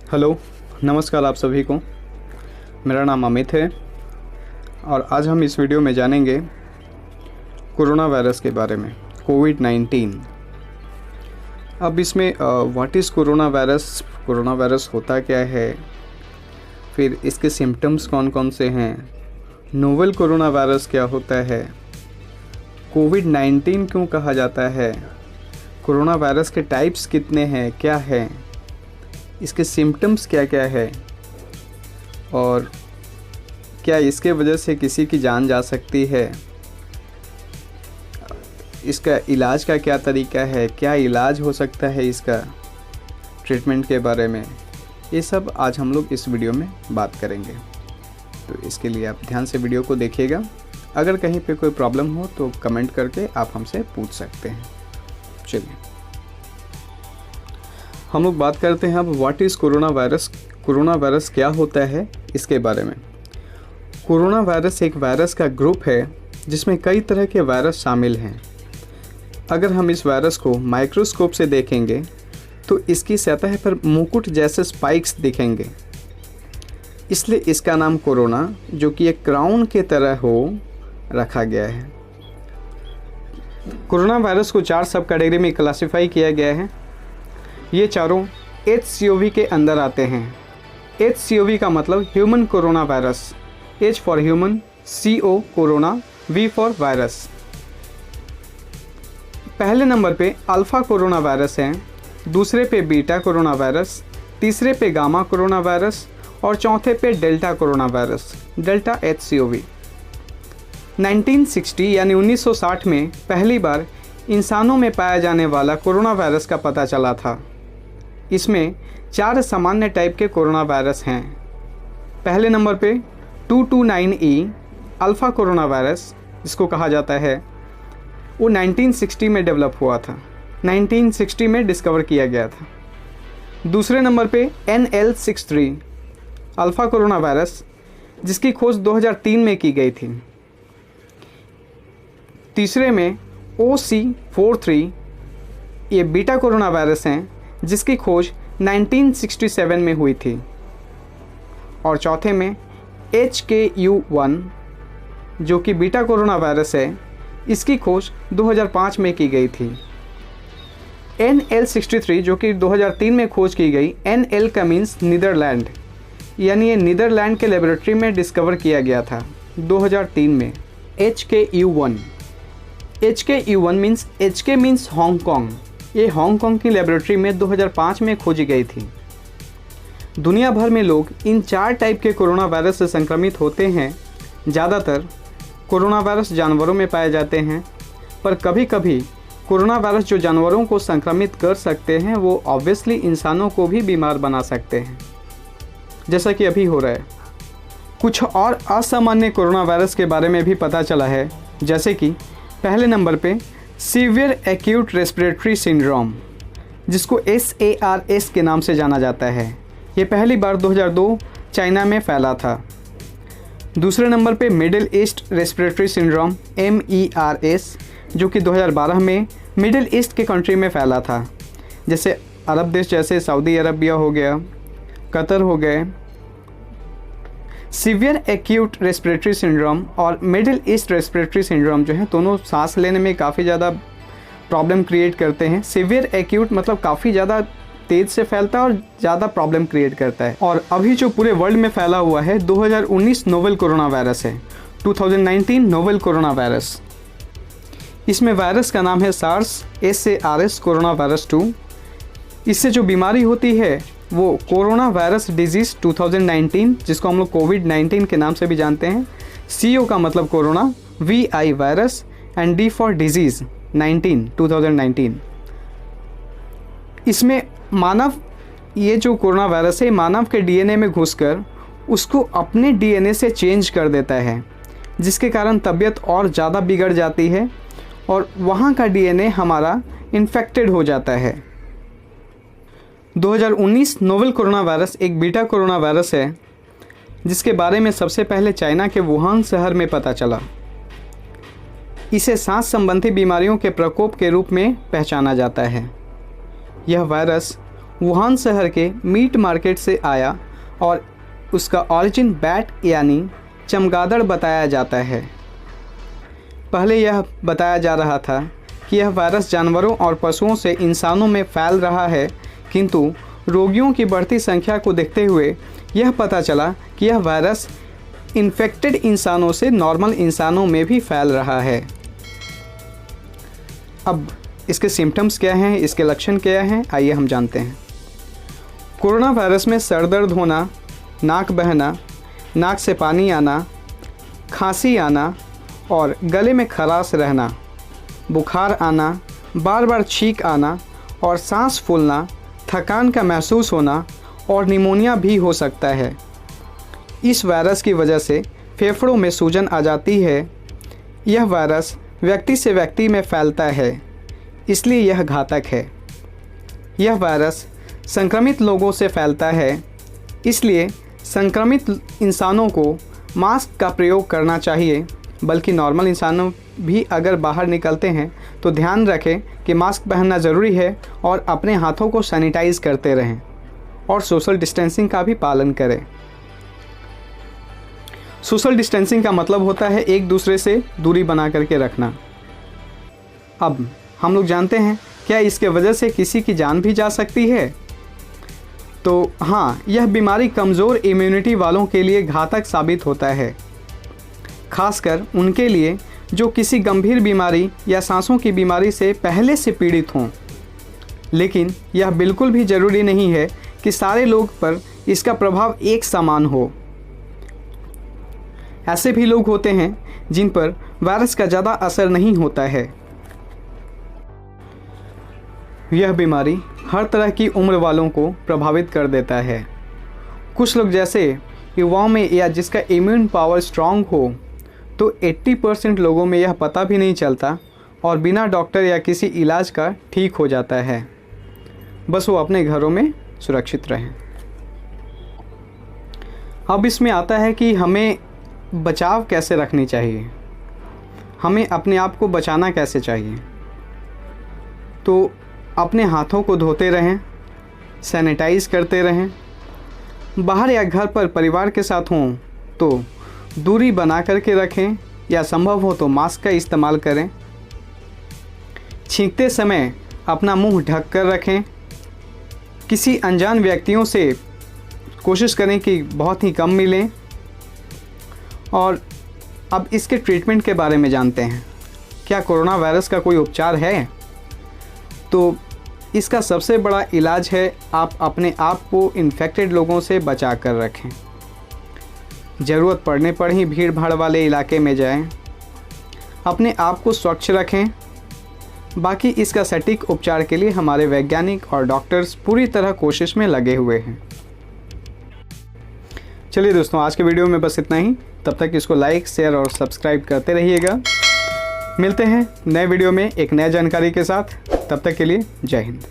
Hello, नमस्कार आप सभी को। मेरा नाम अमित है और आज हम इस वीडियो में जानेंगे कोरोना वायरस के बारे में, कोविड-19। अब इसमें व्हाट इज़ कोरोना वायरस होता क्या है, फिर इसके सिम्टम्स कौन कौन से हैं, नोवेल कोरोना वायरस क्या होता है, कोविड-19 क्यों कहा जाता है, कोरोना वायरस के टाइप्स कितने हैं, क्या है, इसके सिम्टम्स क्या क्या है और क्या इसके वजह से किसी की जान जा सकती है, इसका इलाज का क्या तरीका है, क्या इलाज हो सकता है इसका, ट्रीटमेंट के बारे में, ये सब आज हम लोग इस वीडियो में बात करेंगे। तो इसके लिए आप ध्यान से वीडियो को देखिएगा। अगर कहीं पे कोई प्रॉब्लम हो तो कमेंट करके आप हमसे पूछ सकते हैं। चलिए हम लोग बात करते हैं अब व्हाट इज़ कोरोना वायरस क्या होता है इसके बारे में। कोरोना वायरस एक वायरस का ग्रुप है जिसमें कई तरह के वायरस शामिल हैं। अगर हम इस वायरस को माइक्रोस्कोप से देखेंगे तो इसकी सतह पर मुकुट जैसे स्पाइक्स दिखेंगे, इसलिए इसका नाम कोरोना, जो कि एक क्राउन के तरह हो, रखा गया है। कोरोना वायरस को 4 सब कैटेगरी में क्लासिफाई किया गया है। ये चारों HCOV के अंदर आते हैं। HCOV का मतलब human corona virus, H for human, CO corona, V for virus. पहले नंबर पे अल्फ़ा कोरोना वायरस है, दूसरे पे बीटा कोरोना वायरस, तीसरे पे गामा कोरोना वायरस और चौथे पे delta corona virus, delta HCOV। 1960 यानी 1960 में पहली बार इंसानों में पाया जाने वाला कोरोना वायरस का पता चला था। इसमें 4 सामान्य टाइप के कोरोना वायरस हैं। पहले नंबर पे 229E अल्फ़ा कोरोना वायरस जिसको कहा जाता है, वो 1960 में डेवलप हुआ था, 1960 में डिस्कवर किया गया था। दूसरे नंबर पे NL63 अल्फ़ा कोरोना वायरस जिसकी खोज 2003 में की गई थी। तीसरे में OC43 ये बीटा कोरोना वायरस हैं जिसकी खोज 1967 में हुई थी। और चौथे में HKU1 जो कि बीटा कोरोना वायरस है, इसकी खोज 2005 में की गई थी। NL63 जो कि 2003 में खोज की गई, NL का मीन्स नीदरलैंड, यानी ये नीदरलैंड के लेबोरेटरी में डिस्कवर किया गया था 2003 में। HKU1 means HK means Hong Kong, ये हांगकांग की लेबोरेटरी में 2005 में खोजी गई थी। दुनिया भर में लोग इन 4 टाइप के कोरोना वायरस से संक्रमित होते हैं। ज़्यादातर कोरोना वायरस जानवरों में पाए जाते हैं, पर कभी कभी कोरोना वायरस जो जानवरों को संक्रमित कर सकते हैं वो ऑब्वियसली इंसानों को भी बीमार बना सकते हैं, जैसा कि अभी हो रहा है। कुछ और असामान्य कोरोना वायरस के बारे में भी पता चला है, जैसे कि पहले नंबर पे सीवियर एक्यूट रेस्पिरेटरी सिंड्रोम जिसको SARS के नाम से जाना जाता है। ये पहली बार 2002 चाइना में फैला था। दूसरे नंबर पे middle east respiratory syndrome MERS जो कि 2012 में मिडिल ईस्ट के कंट्री में फैला था, जैसे अरब देश जैसे सऊदी अरबिया हो गया, कतर हो गए। सीवियर एक्यूट रेस्पिरेटरी सिंड्रोम और मिडिल ईस्ट रेस्पिरेटरी सिंड्रोम जो है, दोनों सांस लेने में काफ़ी ज़्यादा प्रॉब्लम क्रिएट करते हैं। सीवियर एक्यूट मतलब काफ़ी ज़्यादा तेज़ से फैलता है और ज़्यादा प्रॉब्लम क्रिएट करता है। और अभी जो पूरे वर्ल्ड में फैला हुआ है 2019 नोवेल कोरोना वायरस है, 2019 नोवेल कोरोना वायरस। इसमें वायरस का नाम है SARS कोरोना वायरस 2। इससे जो बीमारी होती है वो कोरोना वायरस डिजीज़ 2019 जिसको हम लोग कोविड-19 के नाम से भी जानते हैं। CO का मतलब corona, VI virus and D for disease 2019। इसमें मानव, ये जो कोरोना वायरस है मानव के DNA में घुसकर उसको अपने DNA से चेंज कर देता है, जिसके कारण तबीयत और ज़्यादा बिगड़ जाती है और वहाँ का DNA हमारा इन्फेक्टेड हो जाता है। 2019 नोवेल कोरोना वायरस एक बीटा कोरोना वायरस है जिसके बारे में सबसे पहले चाइना के वुहान शहर में पता चला। इसे सांस संबंधी बीमारियों के प्रकोप के रूप में पहचाना जाता है। यह वायरस वुहान शहर के मीट मार्केट से आया और उसका ऑरिजिन बैट यानी चमगादड़ बताया जाता है। पहले यह बताया जा रहा था कि यह वायरस जानवरों और पशुओं से इंसानों में फैल रहा है, किंतु रोगियों की बढ़ती संख्या को देखते हुए यह पता चला कि यह वायरस इन्फेक्टेड इंसानों से नॉर्मल इंसानों में भी फैल रहा है। अब इसके सिम्टम्स क्या हैं, इसके लक्षण क्या हैं, आइए हम जानते हैं। कोरोना वायरस में सर दर्द होना, नाक बहना, नाक से पानी आना, खांसी आना और गले में खराश रहना, बुखार आना, बार बार छींक आना और सांस फूलना, थकान का महसूस होना और निमोनिया भी हो सकता है। इस वायरस की वजह से फेफड़ों में सूजन आ जाती है। यह वायरस व्यक्ति से व्यक्ति में फैलता है, इसलिए यह घातक है। यह वायरस संक्रमित लोगों से फैलता है, इसलिए संक्रमित इंसानों को मास्क का प्रयोग करना चाहिए। बल्कि नॉर्मल इंसानों भी अगर बाहर निकलते हैं तो ध्यान रखें कि मास्क पहनना ज़रूरी है और अपने हाथों को सैनिटाइज़ करते रहें और सोशल डिस्टेंसिंग का भी पालन करें। सोशल डिस्टेंसिंग का मतलब होता है एक दूसरे से दूरी बना करके रखना। अब हम लोग जानते हैं क्या इसके वजह से किसी की जान भी जा सकती है? तो हाँ, यह बीमारी कमज़ोर इम्यूनिटी वालों के लिए घातक साबित होता है, खासकर उनके लिए जो किसी गंभीर बीमारी या सांसों की बीमारी से पहले से पीड़ित हों। लेकिन यह बिल्कुल भी ज़रूरी नहीं है कि सारे लोग पर इसका प्रभाव एक समान हो। ऐसे भी लोग होते हैं जिन पर वायरस का ज़्यादा असर नहीं होता है। यह बीमारी हर तरह की उम्र वालों को प्रभावित कर देता है। कुछ लोग जैसे युवाओं में या जिसका इम्यून पावर स्ट्रांग हो तो 80% लोगों में यह पता भी नहीं चलता और बिना डॉक्टर या किसी इलाज का ठीक हो जाता है। बस वो अपने घरों में सुरक्षित रहें। अब इसमें आता है कि हमें बचाव कैसे रखनी चाहिए, हमें अपने आप को बचाना कैसे चाहिए। तो अपने हाथों को धोते रहें, सैनिटाइज़ करते रहें। बाहर या घर पर परिवार के साथ हों तो दूरी बना करके रखें या संभव हो तो मास्क का इस्तेमाल करें। छींकते समय अपना मुंह ढक कर रखें। किसी अनजान व्यक्तियों से कोशिश करें कि बहुत ही कम मिलें। और अब इसके ट्रीटमेंट के बारे में जानते हैं। क्या कोरोना वायरस का कोई उपचार है? तो इसका सबसे बड़ा इलाज है आप अपने आप को इन्फेक्टेड लोगों से बचा कर रखें। ज़रूरत पड़ने पर ही भीड़ भाड़ वाले इलाके में जाएं। अपने आप को स्वच्छ रखें। बाकी इसका सटीक उपचार के लिए हमारे वैज्ञानिक और डॉक्टर्स पूरी तरह कोशिश में लगे हुए हैं। चलिए दोस्तों, आज के वीडियो में बस इतना ही। तब तक इसको लाइक, शेयर और सब्सक्राइब करते रहिएगा। मिलते हैं नए वीडियो में एक नए जानकारी के साथ। तब तक के लिए जय हिंद।